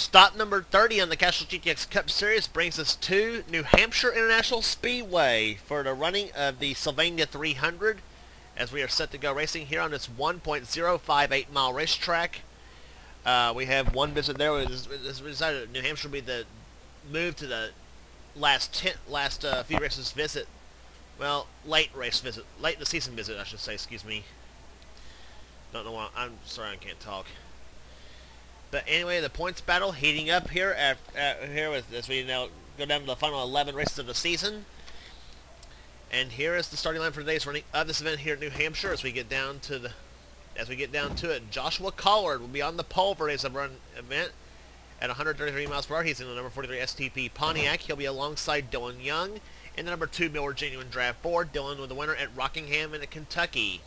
Stop number 30 on the Castrol GTX Cup Series brings us to New Hampshire International Speedway for the running of the Sylvania 300, as we are set to go racing here on this 1.058 mile racetrack. We have one visit there. It's decided that New Hampshire will be the move to the last few races visit. Well, late in the season visit, I should say. Excuse me. Don't know why. I'm sorry, I can't talk. But anyway, the points battle heating up here as we now go down to the final 11 races of the season. And here is the starting line for today's running of this event here at New Hampshire. As we get down to it, Joshua Collard will be on the pole for today's event at 133 miles per hour. He's in the number 43 STP Pontiac. He'll be alongside Dylan Young in the number 2 Miller Genuine Draft Ford. Dylan with the winner at Rockingham in Kentucky.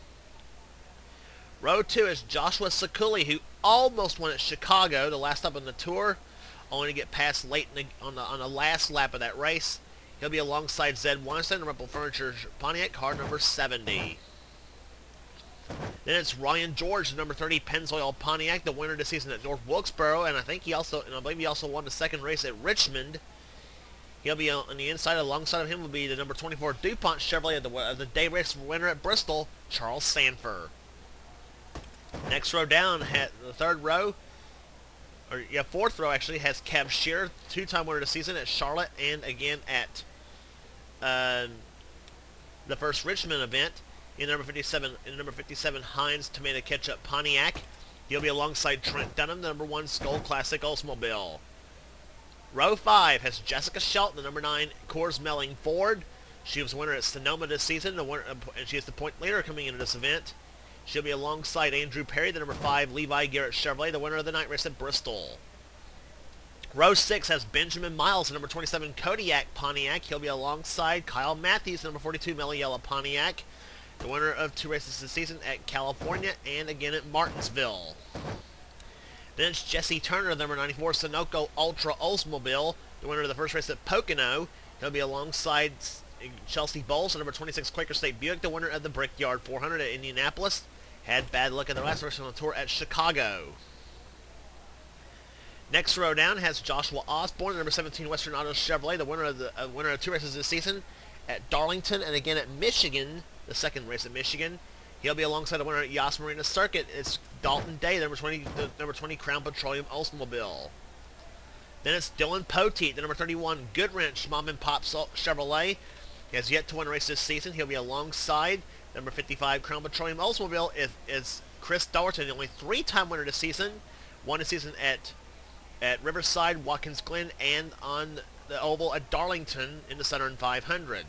Row 2 is Joshua Sakuli, who almost won at Chicago, the last stop on the tour, only to get past late on the last lap of that race. He'll be alongside Zed Weinstein in Ripple Furniture Pontiac, car number 70. Then it's Ryan George, the number 30 Pennzoil Pontiac, the winner this season at North Wilkesboro, and I believe he also won the second race at Richmond. He'll be on the inside. Alongside of him will be the number 24 DuPont Chevrolet of the day race winner at Bristol, Charles Sanford. Next row down, the fourth row actually, has Cab Shearer, two-time winner this season at Charlotte and again at the first Richmond event. In number 57, Heinz Tomato Ketchup Pontiac. He'll be alongside Trent Dunham, the number 1 Skull Classic Oldsmobile. Row 5 has Jessica Shelton, the number 9 Coors Melling Ford. She was winner at Sonoma this season, and she is the point leader coming into this event. She'll be alongside Andrew Perry, the number 5 Levi Garrett Chevrolet, the winner of the night race at Bristol. Row 6 has Benjamin Miles, the number 27 Kodiak Pontiac. He'll be alongside Kyle Matthews, the number 42 Melliella Pontiac, the winner of 2 races this season at California and again at Martinsville. Then it's Jesse Turner, the number 94 Sunoco Ultra Oldsmobile, the winner of the first race at Pocono. He'll be alongside Chelsea Bowles, the number 26 Quaker State Buick, the winner of the Brickyard 400 at Indianapolis. Had bad luck in the last race on the tour at Chicago. Next row down has Joshua Osborne, the number 17 Western Auto Chevrolet, the winner of 2 races this season at Darlington and again at Michigan, the second race at Michigan. He'll be alongside the winner at Yas Marina Circuit. It's Dalton Day, the number 20 Crown Petroleum Oldsmobile. Then it's Dylan Poteet, the number 31 Goodwrench Mom and Pop Chevrolet. He has yet to win a race this season. He'll be alongside number 55 Crown Petroleum Oldsmobile is Chris Dalton, the only 3-time winner this season. Won this season at Riverside, Watkins Glen, and on the oval at Darlington in the Southern 500.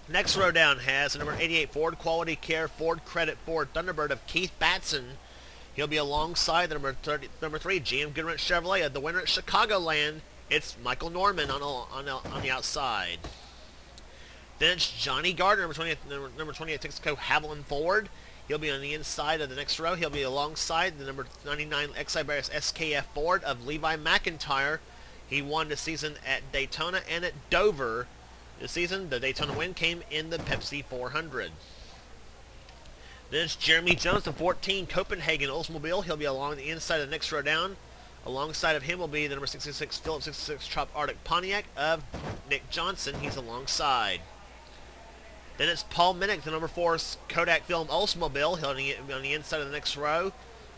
Next row down has the number 88 Ford Quality Care Ford Credit Ford Thunderbird of Keith Batson. He'll be alongside the number 3 GM Goodwrench Chevrolet of the winner at Chicagoland. It's Michael Norman on the outside. Then it's Johnny Gardner, number 28 Texaco Haviland Ford. He'll be on the inside of the next row. He'll be alongside the number 99 Exibaris SKF Ford of Levi McIntyre. He won this season at Daytona and at Dover. This season, the Daytona win came in the Pepsi 400. Then it's Jeremy Jones, the 14 Copenhagen Oldsmobile. He'll be along the inside of the next row down. Alongside of him will be the number 66 Phillips 66 Trop Arctic Pontiac of Nick Johnson. He's alongside. Then it's Paul Minnick, the number 4 Kodak Film Oldsmobile. He'll be on the inside of the next row.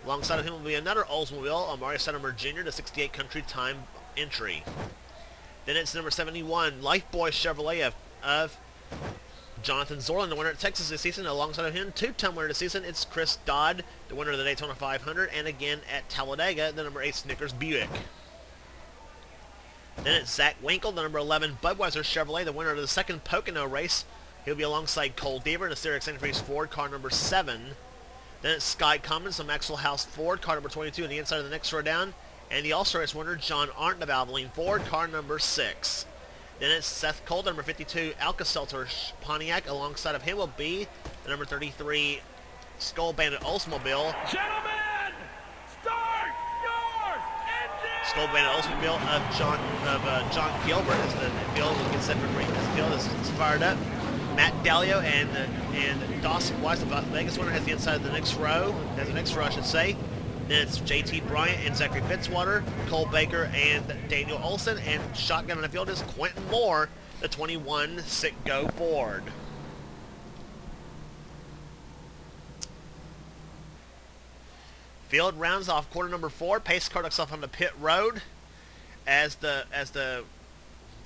Alongside of him will be another Oldsmobile, Amari Setimer Jr., the 68 Country Time entry. Then it's number 71 Lifebuoy Chevrolet of Jonathan Zorlin, the winner at Texas this season. Alongside of him, 2-time winner this season, it's Chris Dodd, the winner of the Daytona 500, and again at Talladega, the number 8 Snickers Buick. Then it's Zach Winkle, the number 11 Budweiser Chevrolet, the winner of the second Pocono race. He'll be alongside Cole Deaver in the Sterix Antifreeze Ford, car number 7. Then it's Sky Cummins, the Maxwell House Ford, car number 22 on the inside of the next row down. And the All-Star Race winner, John Arndt of Valvoline Ford, car number 6. Then it's Seth Cole, number 52 Alka-Seltzer Pontiac. Alongside of him will be the number 33 Skull Bandit Oldsmobile. Gentlemen, start your engine! Skull Bandit Oldsmobile of John Gilbert as the field gets set for green. As the field is fired up. Matt Dalio and Dawson Weiss, the Vegas winner, has the inside of the next row. Has the next row, I should say. Then it's JT Bryant and Zachary Fitzwater, Cole Baker and Daniel Olson, and shotgun on the field is Quentin Moore, the 21 Sitco Ford. Field rounds off quarter number 4. Pace car ducks off on the pit road as the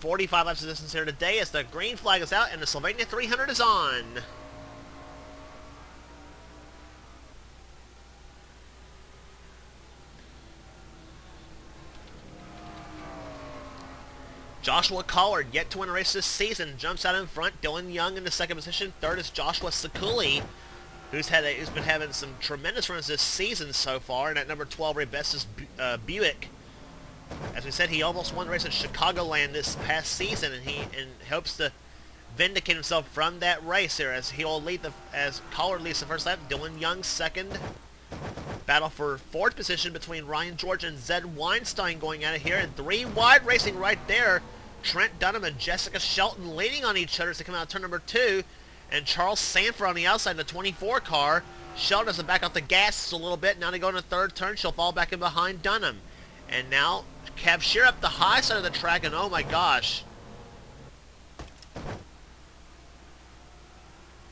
45 laps of distance here today, as the green flag is out and the Sylvania 300 is on. Joshua Collard, yet to win a race this season, jumps out in front. Dylan Young in the second position. Third is Joshua Sakuli, who's been having some tremendous runs this season so far. And at number 12, Rebus is Buick. As we said, he almost won the race at Chicagoland this past season, and he hopes to vindicate himself from that race here as as Collard leads the first lap. Dylan Young second. Battle for fourth position between Ryan George and Zed Weinstein going at it here, and 3 wide racing right there. Trent Dunham and Jessica Shelton leaning on each other as they come out of turn number 2, and Charles Sanford on the outside in the 24 car. Shelton doesn't back off the gas a little bit. Now they go in the third turn. She'll fall back in behind Dunham. And now Hampshire up the high side of the track, and oh my gosh.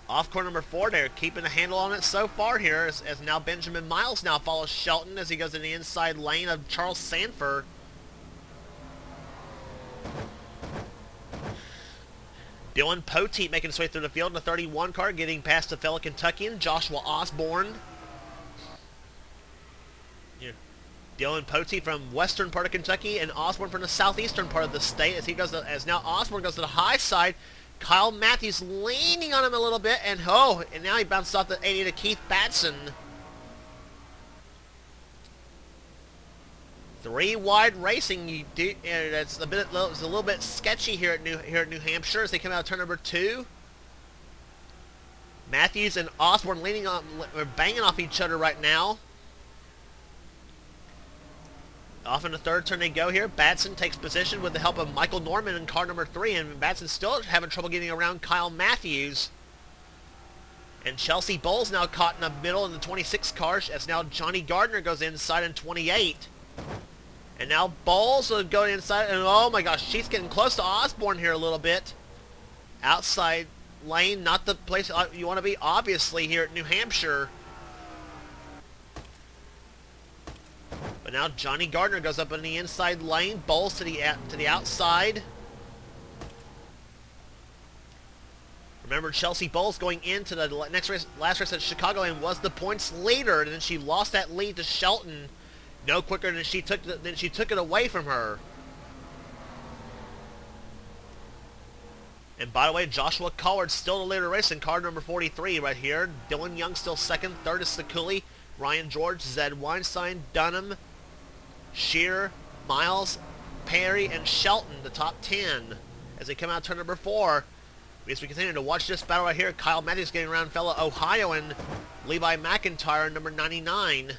Off corner number 4, they're keeping a handle on it so far here as now Benjamin Miles now follows Shelton as he goes in the inside lane of Charles Sanford. Dylan Poteet making his way through the field in the 31 car, getting past the fellow Kentuckian, Joshua Osborne. Yeah. Dylan Poteet from western part of Kentucky and Osborne from the southeastern part of the state as now Osborne goes to the high side. Kyle Matthews leaning on him a little bit, and now he bounced off the 80 to Keith Batson. 3 wide racing. It's a little bit sketchy here at New Hampshire as they come out of turn number 2. Matthews and Osborne banging off each other right now. Off in the third turn they go here. Batson takes position with the help of Michael Norman in car number 3, and Batson's still having trouble getting around Kyle Matthews. And Chelsea Bowles now caught in the middle in the 26 car as now Johnny Gardner goes inside in 28. And now Bowles will go inside, and oh my gosh, she's getting close to Osborne here a little bit. Outside lane, not the place you want to be, obviously, here at New Hampshire. But now Johnny Gardner goes up in the inside lane, Bowles to the outside. Remember, Chelsea Bowles going into the last race at Chicago and was the points leader, and then she lost that lead to Shelton no quicker than she took it away from her. And by the way, Joshua Collard still the leader of the race in car number 43 right here. Dylan Young still second. Third is Sakuli, Ryan George, Zed Weinstein, Dunham, Shearer, Miles, Perry, and Shelton, the top 10 as they come out turn number 4. As we continue to watch this battle right here, Kyle Matthews getting around fellow Ohioan Levi McIntyre, number 99.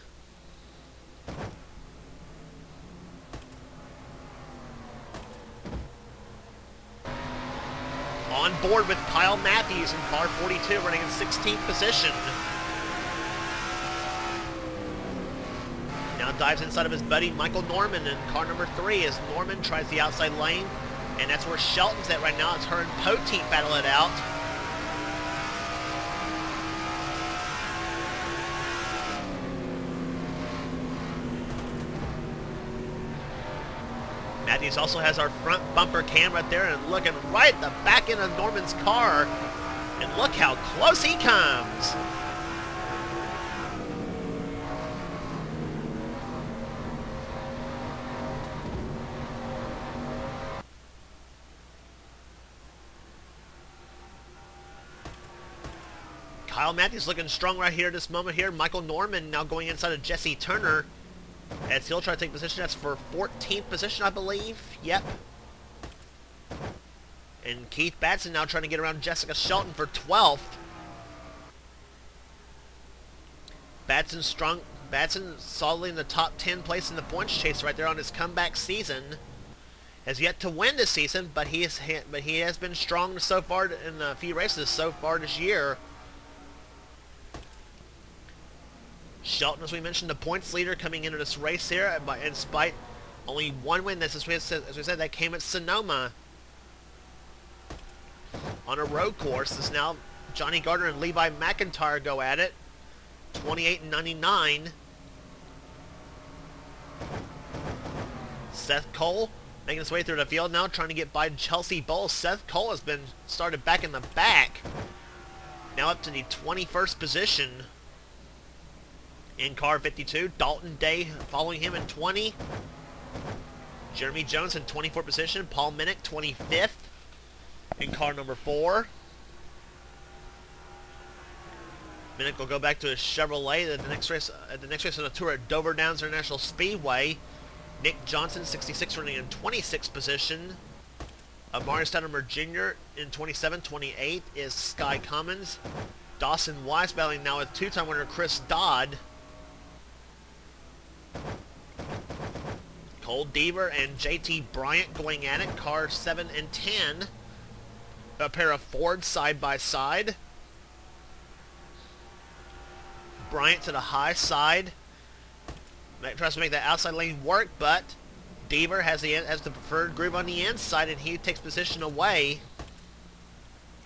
On board with Kyle Matthews in car 42, running in 16th position. Now dives inside of his buddy Michael Norman in car number 3 as Norman tries the outside lane. And that's where Shelton's at right now. It's her and Poteet battle it out. Matthews also has our front bumper cam right there and looking right at the back end of Norman's car. And look how close he comes. Kyle Matthews looking strong right here at this moment here. Michael Norman now going inside of Jesse Turner as he'll try to take position. That's for 14th position, I believe. Yep. And Keith Batson now trying to get around Jessica Shelton for 12th. Batson solidly in the top 10 place in the points chase right there on his comeback season. Has yet to win this season, but he has been strong so far in a few races so far this year. Shelton, as we mentioned, the points leader coming into this race here, in spite only one win. As we said, that came at Sonoma on a road course. Is now Johnny Gardner and Levi McIntyre go at it, 28 and 99. Seth Cole making his way through the field now, trying to get by Chelsea Bowles. Seth Cole has been started back in the back, now up to the 21st position in car 52. Dalton Day following him in 20. Jeremy Jones in 24th position. Paul Minnick 25th in car number 4. Minnick will go back to his Chevrolet at the next race on the tour at Dover Downs International Speedway. Nick Johnson, 66, running in 26th position. Amari Stoudemire Jr. in 27. 28 is Sky Commons. Dawson Wise battling now with two-time winner Chris Dodd. Cole Deaver and JT Bryant going at it, car 7 and 10. A pair of Fords side by side. Bryant to the high side. Tries to make that outside lane work, but Deaver has the preferred groove on the inside, and he takes position away.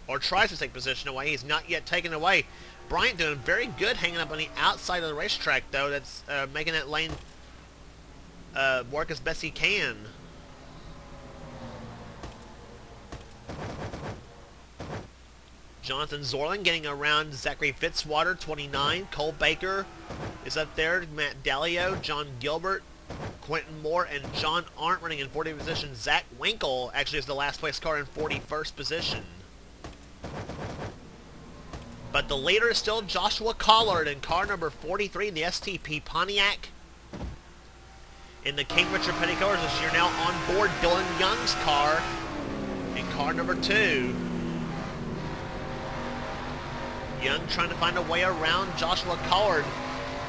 Or tries to take position away. He's not yet taken away. Bryant doing very good hanging up on the outside of the racetrack, though. That's making that lane work as best he can. Jonathan Zorlin getting around Zachary Fitzwater, 29. Cole Baker is up there. Matt Dalio, John Gilbert, Quentin Moore, and John Arndt running in 40th position. Zach Winkle actually is the last place car in 41st position. But the leader is still Joshua Collard in car number 43 in the STP Pontiac. In the King Richard Petty cars this year, now on board Dylan Young's car in car number 2. Young trying to find a way around Joshua Collard,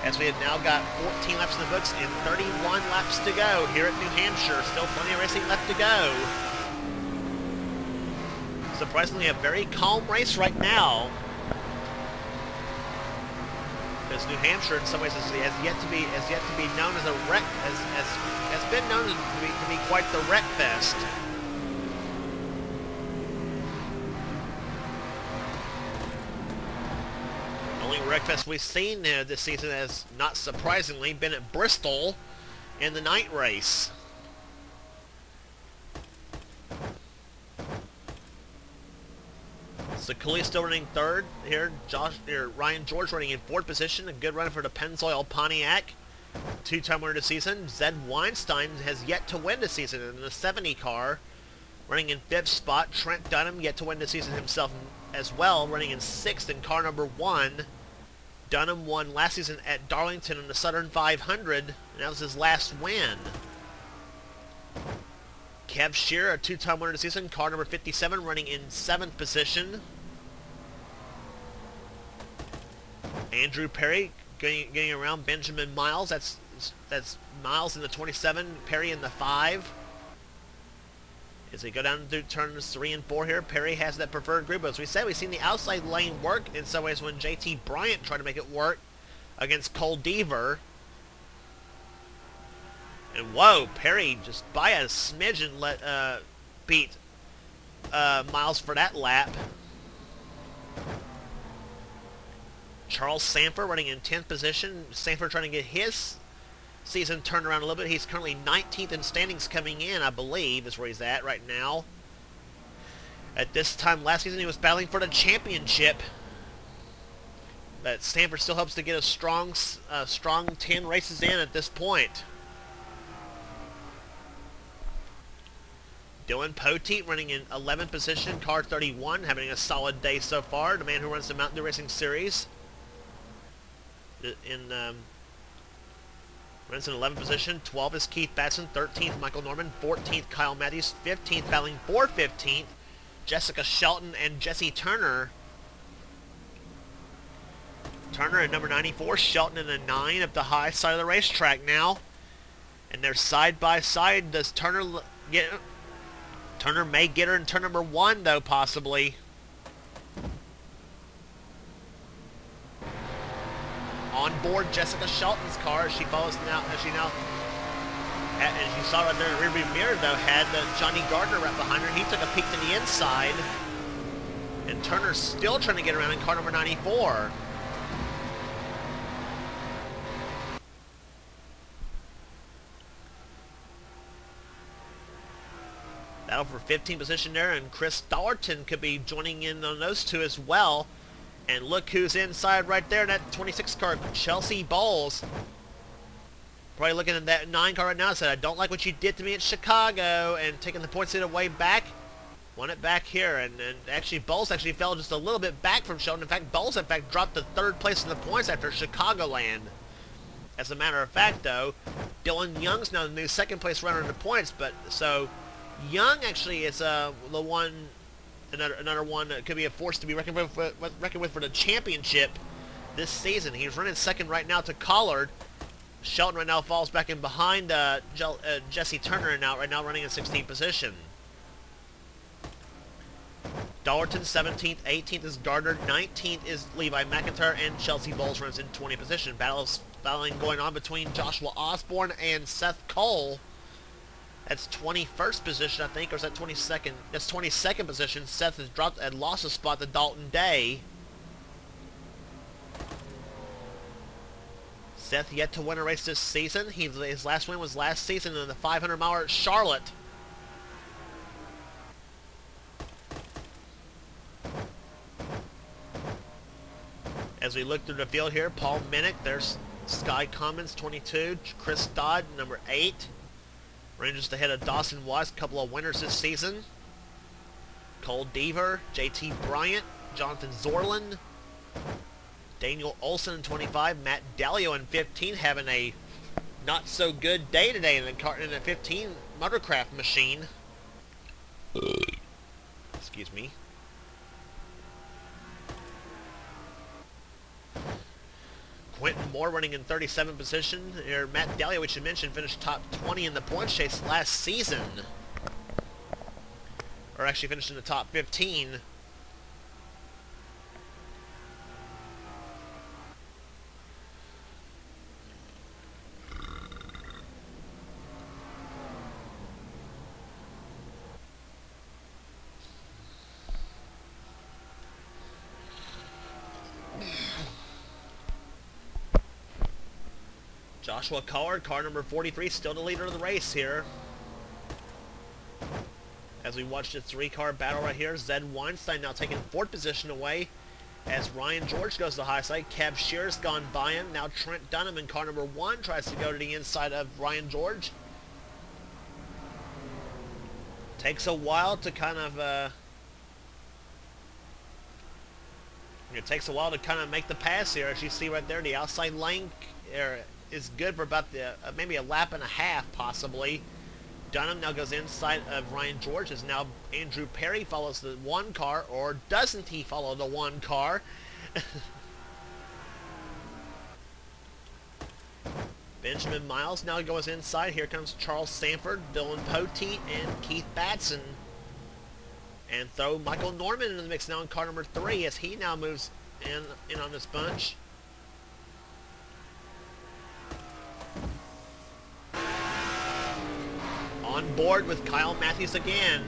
as we have now got 14 laps in the books and 31 laps to go here at New Hampshire. Still plenty of racing left to go. Surprisingly, a very calm race right now, because New Hampshire, in some ways, has yet to be known as a wreck, has been known to be quite the wreck fest. The only wreck fest we've seen this season has, not surprisingly, been at Bristol in the night race. So Cooley still running third here. Ryan George running in fourth position. A good run for the Pennzoil Pontiac. Two-time winner this season. Zed Weinstein has yet to win this season in the 70 car. Running in fifth spot. Trent Dunham yet to win this season himself as well. Running in sixth in car number 1. Dunham won last season at Darlington in the Southern 500. And that was his last win. Kev Shearer, a two-time winner this season, car number 57, running in 7th position. Andrew Perry getting around Benjamin Miles. That's Miles in the 27, Perry in the 5. As we go down through turns 3 and 4 here, Perry has that preferred group. As we said, we've seen the outside lane work in some ways when JT Bryant tried to make it work against Cole Deaver. And whoa, Perry just by a smidgen beat Miles for that lap. Charles Sanford running in 10th position. Sanford trying to get his season turned around a little bit. He's currently 19th in standings coming in, I believe, is where he's at right now. At this time last season, he was battling for the championship. But Sanford still hopes to get a strong 10 races in at this point. Dylan Poteet running in 11th position, car 31, having a solid day so far. The man who runs the Mountain Dew Racing Series runs in 11th position. 12th is Keith Batson, 13th Michael Norman, 14th Kyle Matthews, 15th battling for 15th Jessica Shelton and Jesse Turner. Turner at number 94, Shelton in the 9 up the high side of the racetrack now. And they're side by side. Does Turner get... Turner may get her in turn number 1, though, possibly. on board Jessica Shelton's car as she follows now, and you saw right there in the rearview mirror though, had Johnny Gardner right behind her. He took a peek to the inside, and Turner's still trying to get around in car number 94. Battle for 15th position there, and Chris Dollerton could be joining in on those two as well. And look who's inside right there in that 26 car, Chelsea Bowles. Probably looking at that 9 car right now and said, I don't like what you did to me at Chicago, and taking the points lead away back. Won it back here, and actually Bowles actually fell just a little bit back from Shelton. In fact, Bowles in fact dropped to 3rd place in the points after Chicagoland. As a matter of fact though, Dylan Young's now the new 2nd place runner in the points, but so Young actually is the one, another one that could be a force to be reckoned with for the championship this season. He's running 2nd right now to Collard. Shelton right now falls back in behind Jesse Turner, and right now running in 16th position. Dollerton 17th, 18th is Gardner, 19th is Levi McIntyre, and Chelsea Bowles runs in 20th position. Battling going on between Joshua Osborne and Seth Cole. That's 21st position, I think, or is that 22nd? That's 22nd position. Seth has dropped and lost a spot to Dalton Day. Seth yet to win a race this season. His last win was last season in the 500 miler at Charlotte. As we look through the field here, Paul Minnick, there's Sky Cummins, 22, Chris Dodd, number 8. Ranges ahead of Dawson Watts, a couple of winners this season. Cole Deaver, JT Bryant, Jonathan Zorlin, Daniel Olson in 25, Matt Dalio in 15, having a not so good day today in the 15 Motorcraft machine. Excuse me. Quentin Moore running in 37th position. Matt Dalio, which you mentioned, finished top 20 in the points chase last season. Or actually finished in the top 15. Joshua Collard, car number 43, still the leader of the race here. As we watch this 3-car battle right here, Zed Weinstein now taking 4th position away as Ryan George goes to the high side. Cab Shear's gone by him. Now Trent Dunham in car number 1 tries to go to the inside of Ryan George. Takes a while to kind of make the pass here. As you see right there, the outside lane is good for about maybe a lap and a half, possibly. Dunham now goes inside of Ryan George, as now Andrew Perry follows the 1 car, or doesn't he follow the 1 car? Benjamin Miles now goes inside. Here comes Charles Sanford, Dylan Poteet, and Keith Batson. And throw Michael Norman into the mix now in car number 3, as he now moves in on this bunch. On board with Kyle Matthews again.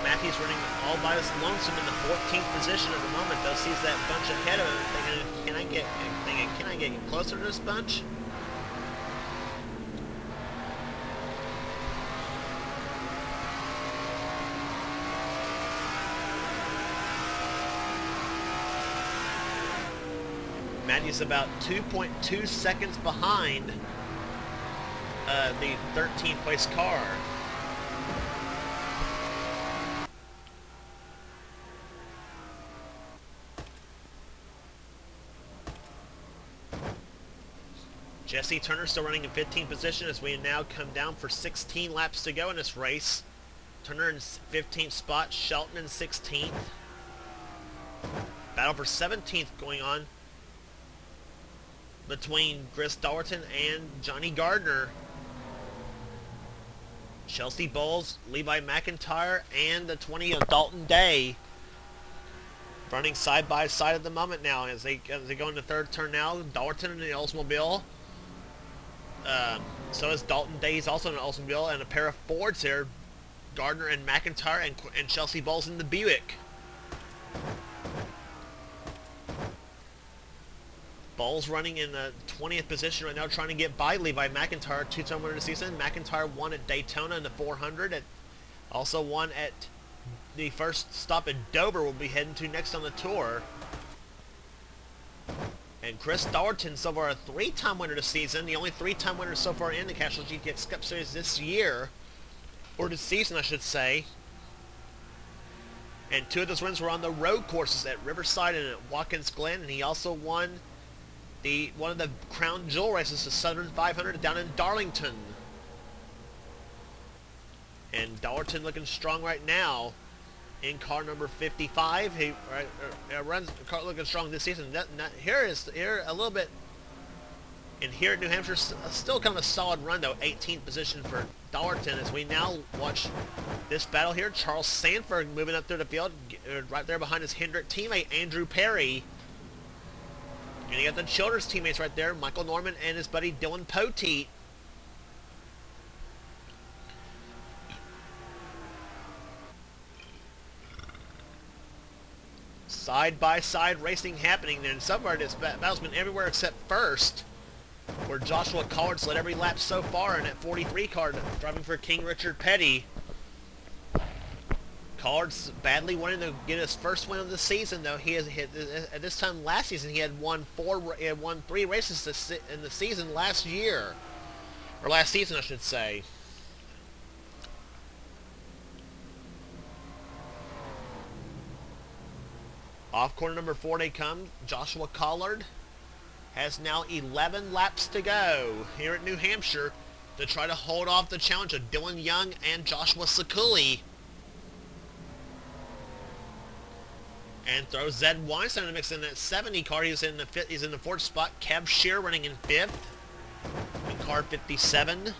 Matthews running all by his lonesome in the 14th position at the moment, though. Sees that bunch ahead of him, thinking, can I get closer to this bunch? Matthews about 2.2 seconds behind the 13th place car. Jesse Turner still running in 15th position as we now come down for 16 laps to go in this race. Turner in 15th spot, Shelton in 16th. Battle for 17th going on between Chris Dollerton and Johnny Gardner. Chelsea Bowles, Levi McIntyre, and the 20 of Dalton Day running side by side at the moment now as they go into third turn now. Dalton in the Oldsmobile. So is Dalton Day. He's also in an Oldsmobile, and a pair of Fords here. Gardner and McIntyre and Chelsea Bowles in the Buick. Bowles running in the 20th position right now, trying to get by Levi McIntyre, two-time winner of the season. McIntyre won at Daytona in the 400. Also won at the first stop in Dover. We'll be heading to next on the tour. And Chris Daugherty, so far a three-time winner this season. The only three-time winner so far in the Castrol GTX Cup Series this year. Or this season, I should say. And two of those wins were on the road courses at Riverside and at Watkins Glen. And he also won one of the Crown Jewel races, the Southern 500, down in Darlington. And Daugherty looking strong right now in car number 55. He runs car looking strong this season. Here a little bit. And here at New Hampshire, still kind of a solid run though. 18th position for Daugherty as we now watch this battle here. Charles Sanford moving up through the field, right there behind his Hendrick teammate Andrew Perry. And you got the Childers teammates right there, Michael Norman and his buddy Dylan Poteet. Side-by-side racing happening there. And so far this battle's been everywhere except first, where Joshua Collard's led every lap so far in that 43 car, driving for King Richard Petty. Collard's badly wanting to get his first win of the season, though. He has hit at this time last season. He had won 3 races in the season last year, or last season, I should say. Off corner number 4 they come. Joshua Collard has now 11 laps to go here at New Hampshire to try to hold off the challenge of Dylan Young and Joshua Sakuli. And throws Zed Weinstein in the mix in that 70 car. He's in the 4th spot. Kev Shear running in 5th in car 57.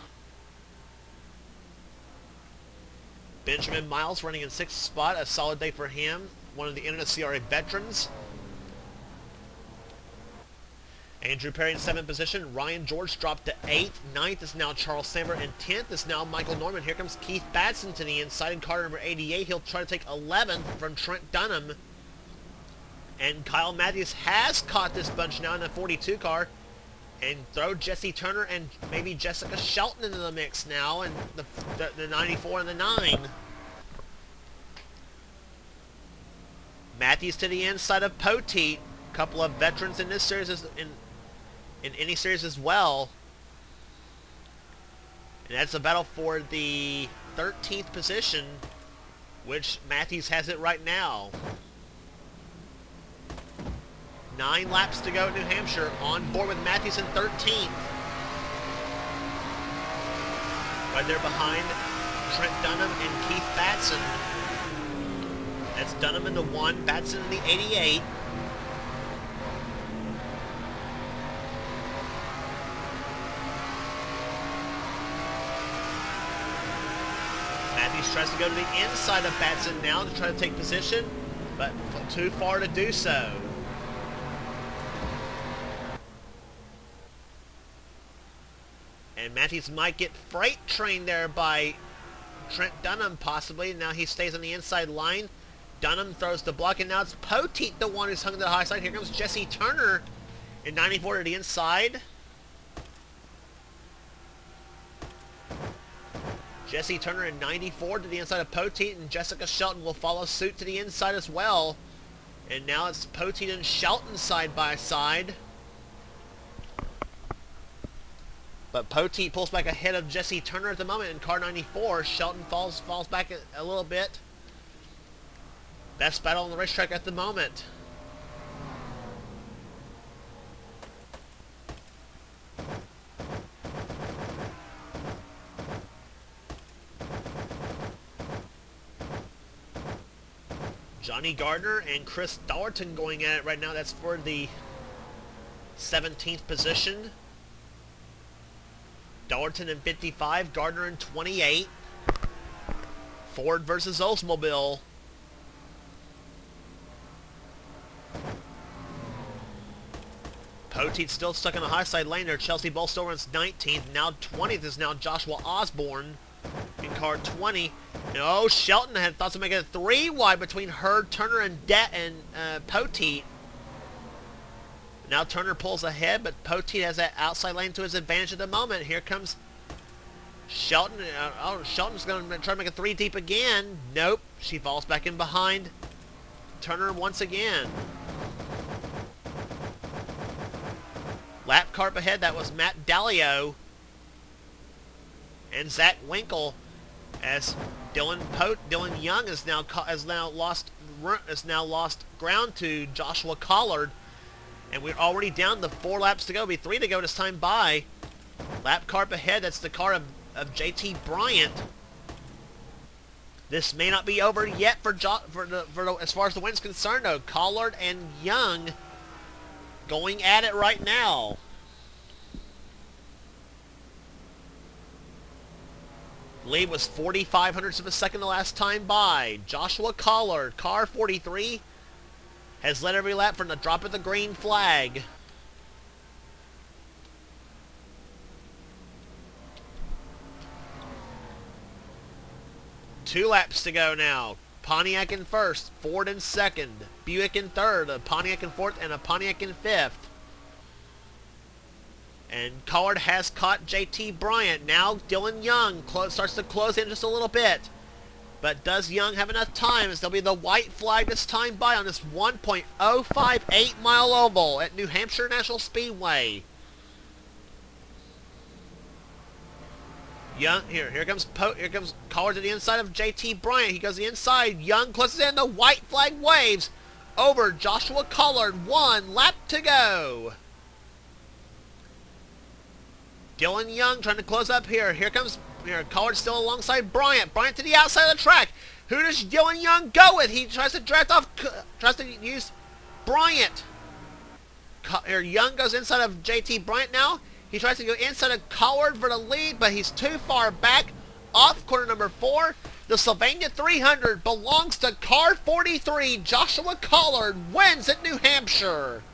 Benjamin Miles running in 6th spot. A solid day for him. One of the NNSCRA veterans. Andrew Perry in 7th position. Ryan George dropped to 8th. 9th is now Charles Samber. And 10th is now Michael Norman. Here comes Keith Batson to the inside in car number 88. He'll try to take 11th from Trent Dunham. And Kyle Matthews has caught this bunch now in the 42 car. And throw Jesse Turner and maybe Jessica Shelton into the mix now. And the 94 and the 9. Matthews to the inside of Poteet. A couple of veterans in this series, in any series as well. And that's a battle for the 13th position, which Matthews has it right now. 9 laps to go at New Hampshire. On board with Matthews in 13th. Right there behind Trent Dunham and Keith Batson. That's Dunham in the 1, Batson in the 88. Matthews tries to go to the inside of Batson now to try to take position, but too far to do so. And Matthews might get freight trained there by Trent Dunham possibly. Now he stays on the inside line. Dunham throws the block, and now it's Poteet the one who's hung to the high side. Here comes Jesse Turner in 94 to the inside. Jesse Turner in 94 to the inside of Poteet, and Jessica Shelton will follow suit to the inside as well. And now it's Poteet and Shelton side by side. But Poteet pulls back ahead of Jesse Turner at the moment in car 94. Shelton falls back a little bit. Best battle on the racetrack at the moment. Johnny Gardner and Chris Daugherty going at it right now. That's for the 17th position. Daugherty in 55, Gardner in 28. Ford versus Oldsmobile. Poteet's still stuck in the high side lane there. Chelsea Ball still runs 19th. Now 20th is now Joshua Osborne in car 20. And oh, Shelton had thoughts of making it 3 wide between Hurd, Turner, and Poteet. Now Turner pulls ahead, but Poteet has that outside lane to his advantage at the moment. Here comes Shelton. Shelton's going to try to make a 3 deep again. Nope. She falls back in behind Turner once again. Lap car up ahead, that was Matt Dallio and Zach Winkle, as Dylan Young has now lost ground to Joshua Collard, and we're already down to 4 laps to go. It'll be 3 to go this time by. Lap car up ahead, that's the car of JT Bryant. This may not be over yet as far as the win's concerned though. Collard and Young going at it right now. Lead was 45 hundredths of a second the last time by. Joshua Collard, car 43, has led every lap from the drop of the green flag. Two laps to go now. Pontiac in first, Ford in second, Buick in third, a Pontiac in fourth, and a Pontiac in fifth. And Collard has caught JT Bryant. Now Dylan Young starts to close in just a little bit. But does Young have enough time, as there'll be the white flag this time by on this 1.058 mile oval at New Hampshire National Speedway. Young, here comes Collard to the inside of JT Bryant. He goes to the inside. Young closes in. The white flag waves over Joshua Collard. 1 lap to go. Dylan Young trying to close up here. Here Collard still alongside Bryant. Bryant to the outside of the track. Who does Dylan Young go with? He tries to tries to use Bryant. Here Young goes inside of JT Bryant now. He tries to go inside of Collard for the lead, but he's too far back. Off corner number 4. The Sylvania 300 belongs to car 43. Joshua Collard wins at New Hampshire.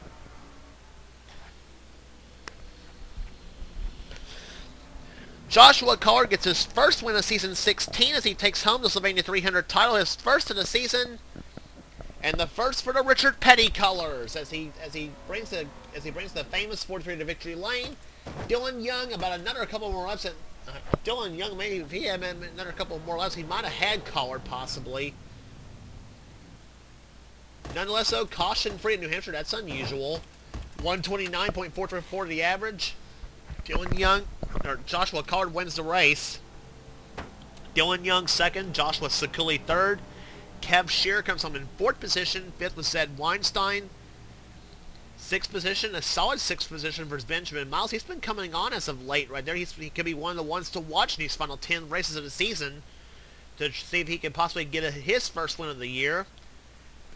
Joshua Collard gets his first win of season 16 as he takes home the Sylvania 300 title, his first of the season, and the first for the Richard Petty colors as he brings the famous 43 to victory lane. Dylan Young about another couple more laps. Dylan Young, maybe if he had another couple more laps, he might have had Collard possibly. Nonetheless, though, caution free at New Hampshire. That's unusual. 129.434 the average. Joshua Collard wins the race. Dylan Young second, Joshua Sakuli third. Kev Shear comes home in 4th position. 5th was Zed Weinstein. 6th position, a solid 6th position for Benjamin Miles. He's been coming on as of late right there. He could be one of the ones to watch in these final 10 races of the season to see if he can possibly get his first win of the year.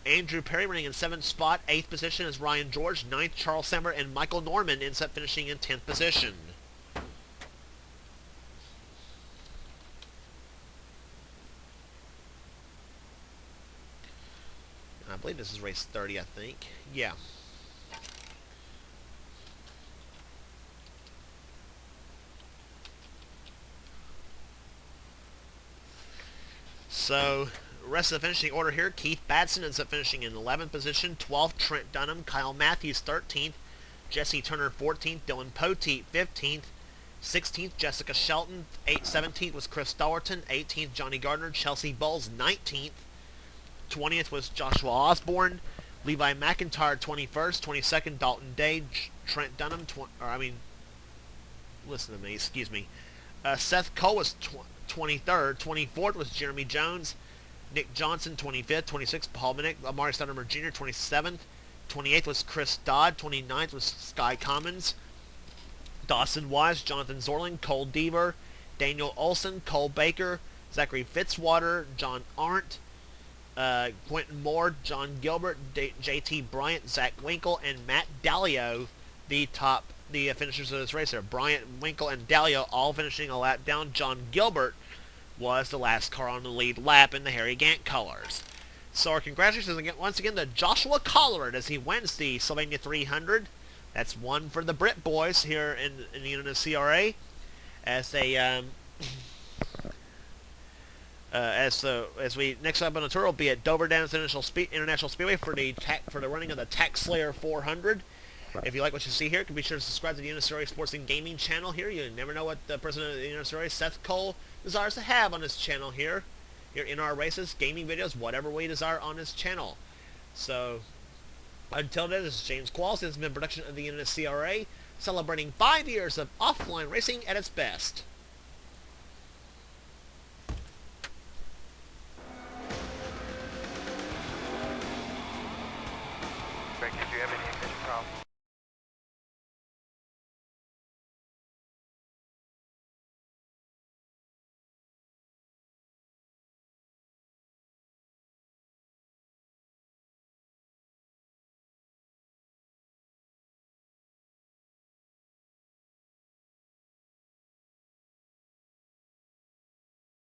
Andrew Perry running in 7th spot. 8th position is Ryan George. 9th, Charles Sammer, and Michael Norman ends up finishing in 10th position. I believe this is race 30, I think. Yeah. So, rest of the finishing order here. Keith Batson ends up finishing in 11th position. 12th, Trent Dunham. Kyle Matthews, 13th. Jesse Turner, 14th. Dylan Poteet, 15th. 16th, Jessica Shelton. 17th was Chris Dollerton. 18th, Johnny Gardner. Chelsea Bowles, 19th. 20th was Joshua Osborne. Levi McIntyre, 21st. 22nd, Dalton Day. Trent Dunham, listen to me, excuse me. Seth Cole was 23rd. 24th was Jeremy Jones. Nick Johnson, 25th. 26th, Paul Minnick. Amari Stoudemire Jr., 27th. 28th was Chris Dodd. 29th was Sky Commons. Dawson Wise, Jonathan Zorling, Cole Deaver, Daniel Olson, Cole Baker, Zachary Fitzwater, John Arndt, Quentin Moore, John Gilbert, JT Bryant, Zach Winkle, and Matt Dallio, the finishers of this race here. Bryant, Winkle, and Dallio all finishing a lap down. John Gilbert was the last car on the lead lap in the Harry Gant colors. So our congratulations again, once again to Joshua Collard as he wins the Sylvania 300. That's one for the Brit boys here in the NNSCRA as they as we next up on the tour will be at Dover Downs International Speedway for the running of the Tax Slayer 400. If you like what you see here, be sure to subscribe to the NNSCRA Sports and Gaming channel here. You never know what the president of the NNSCRA, Seth Cole, desires to have on his channel here in our races, gaming videos, whatever we desire on his channel. So, until then, this is James Qualls. This has been a production of the NNSCRA, celebrating 5 years of offline racing at its best.